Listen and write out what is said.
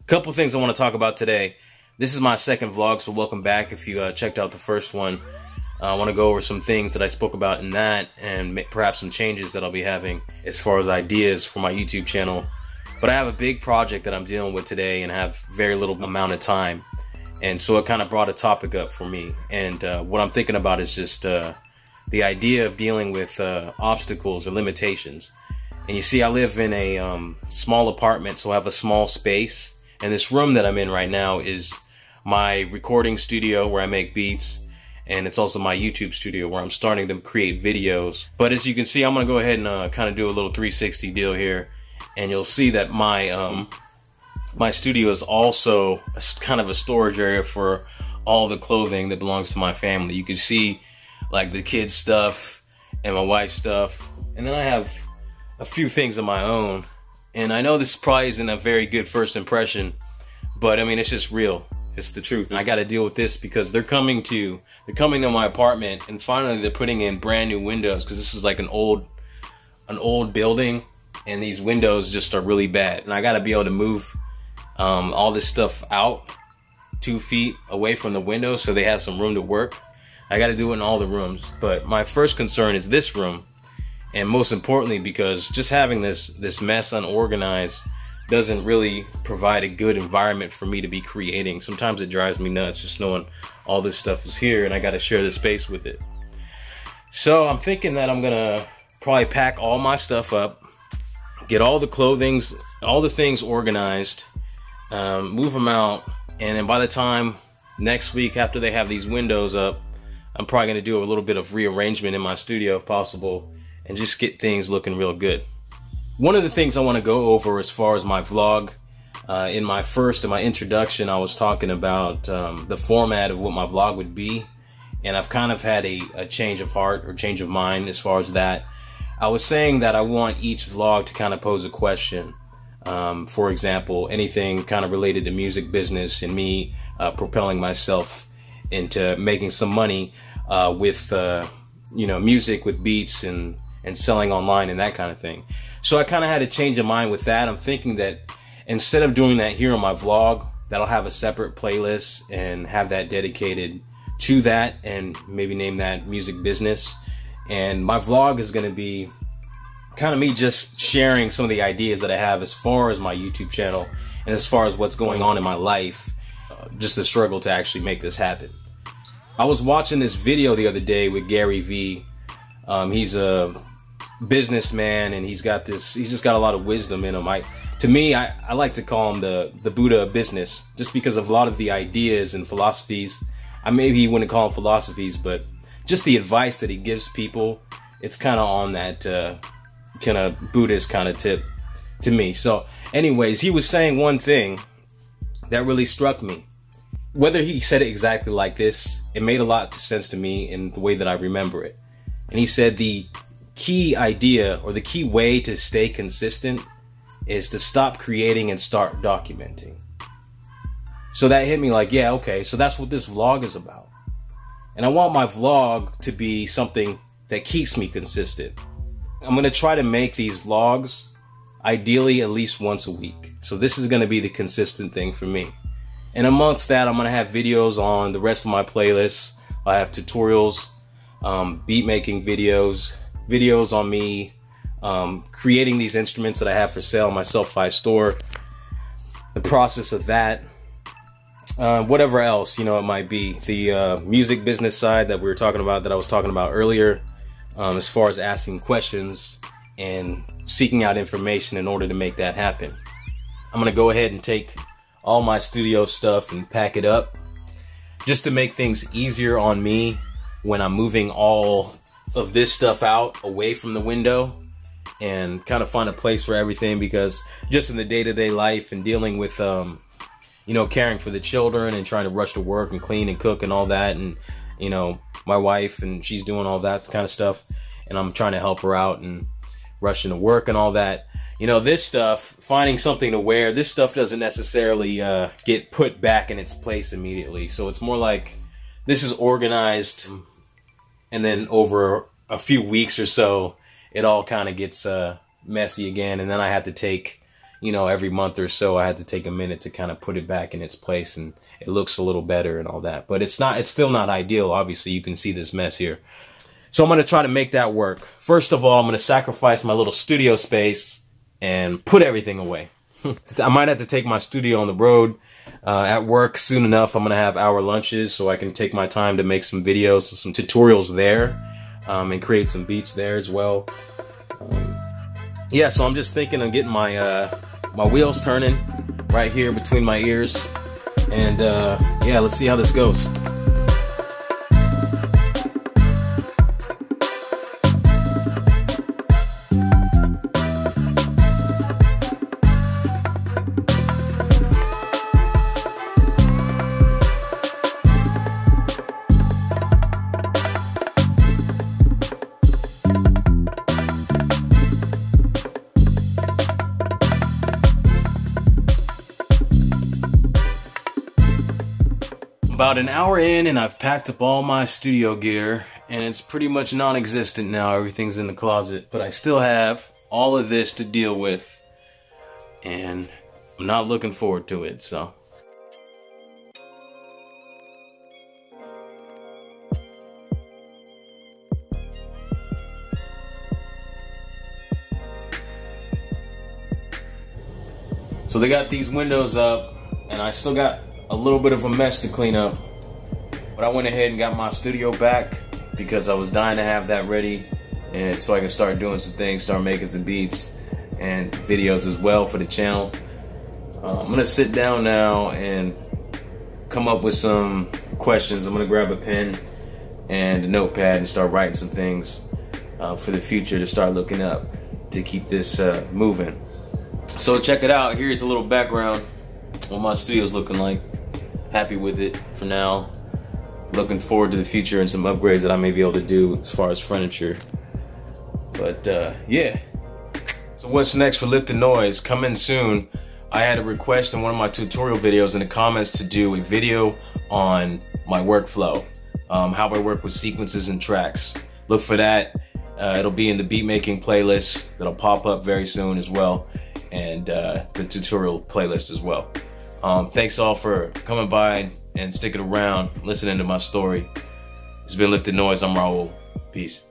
Couple things I want to talk about today. This is my second vlog, so welcome back if you checked out the first one. I want to go over some things that I spoke about in that and perhaps some changes that I'll be having as far as ideas for my YouTube channel. But I have a big project that I'm dealing with today and have very little amount of time. And so it kind of brought a topic up for me. And what I'm thinking about is just the idea of dealing with obstacles or limitations. And you see, I live in a small apartment, so I have a small space. And this room that I'm in right now is my recording studio where I make beats. And it's also my YouTube studio where I'm starting to create videos. But as you can see, I'm going to go ahead and kind of do a little 360 deal here. And you'll see that my my studio is also kind of a storage area for all the clothing that belongs to my family. You can see like the kids' stuff and my wife's stuff. And then I have a few things of my own. And I know this probably isn't a very good first impression, but I mean, it's just real. It's the truth. And I got to deal with this because they're coming to my apartment, and finally they're putting in brand new windows because this is like an old building, and these windows just are really bad. And I got to be able to move all this stuff out 2 feet away from the window so they have some room to work. I got to do it in all the rooms, but my first concern is this room. And most importantly, because just having this mess unorganized doesn't really provide a good environment for me to be creating. Sometimes it drives me nuts just knowing all this stuff is here and I got to share the space with it. So I'm thinking that I'm gonna probably pack all my stuff up, get all the things organized, move them out, and then by the time next week after they have these windows up, I'm probably gonna do a little bit of rearrangement in my studio if possible, and just get things looking real good. One of the things I want to go over as far as my vlog, in my introduction, I was talking about the format of what my vlog would be, and I've kind of had a change of heart or change of mind as far as that. I was saying that I want each vlog to kind of pose a question. For example, anything kind of related to music business and me propelling myself into making some money with music, with beats and selling online and that kind of thing. So I kind of had a change of mind with that. I'm thinking that instead of doing that here on my vlog, that I'll have a separate playlist and have that dedicated to that and maybe name that music business. And my vlog is going to be kind of me just sharing some of the ideas that I have as far as my YouTube channel and as far as what's going on in my life, just the struggle to actually make this happen. I was watching this video the other day with Gary Vee. He's a businessman and he's just got a lot of wisdom in him. To me, I like to call him the Buddha of business, just because of a lot of the ideas and philosophies. Maybe he wouldn't call them philosophies, but just the advice that he gives people, it's kind of on that kind of Buddhist kind of tip to me. So anyways, he was saying one thing that really struck me. Whether he said it exactly like this, it made a lot of sense to me in the way that I remember it. And he said the key idea or the key way to stay consistent is to stop creating and start documenting. So that hit me like, yeah, okay, so that's what this vlog is about. And I want my vlog to be something that keeps me consistent. I'm going to try to make these vlogs ideally at least once a week. So this is going to be the consistent thing for me. And amongst that, I'm going to have videos on the rest of my playlists. I have tutorials, beat making videos on me creating these instruments that I have for sale on my Self-Fi store, the process of that, whatever else, it might be. The music business side that we were talking about, that I was talking about earlier, as far as asking questions and seeking out information in order to make that happen. I'm going to go ahead and take all my studio stuff and pack it up just to make things easier on me when I'm moving all of this stuff out away from the window, and kind of find a place for everything, because just in the day-to-day life and dealing with caring for the children and trying to rush to work and clean and cook and all that, and my wife, and she's doing all that kind of stuff, and I'm trying to help her out and rushing to work and all that. This stuff, finding something to wear, this stuff doesn't necessarily get put back in its place immediately. So it's more like this is organized, and then over a few weeks or so, it all kind of gets messy again, and then I have to take you know, every month or so, I had to take a minute to kind of put it back in its place, and it looks a little better and all that. But it's still not ideal. Obviously, you can see this mess here. So I'm going to try to make that work. First of all, I'm going to sacrifice my little studio space and put everything away. I might have to take my studio on the road. At work soon enough, I'm going to have hour lunches so I can take my time to make some videos, some tutorials there, and create some beats there as well. Yeah, so I'm just thinking of getting my my wheels turning right here between my ears, and yeah, let's see how this goes. About an hour in, and I've packed up all my studio gear, and it's pretty much non-existent now. Everything's in the closet, but I still have all of this to deal with, and I'm not looking forward to it, so. So they got these windows up, and I still got a little bit of a mess to clean up, but I went ahead and got my studio back because I was dying to have that ready, and so I can start doing some things, start making some beats and videos as well for the channel. I'm gonna sit down now and come up with some questions. I'm gonna grab a pen and a notepad and start writing some things for the future to start looking up to keep this moving. So check it out. Here's a little background what my studio's looking like. Happy with it for now. Looking forward to the future and some upgrades that I may be able to do as far as furniture. But yeah. So what's next for Lift the Noise? Coming soon. I had a request in one of my tutorial videos in the comments to do a video on my workflow, how I work with sequences and tracks. Look for that. It'll be in the beat making playlist that'll pop up very soon as well, and the tutorial playlist as well. Thanks all for coming by and sticking around, listening to my story. It's been Lift the Noise. I'm Raul. Peace.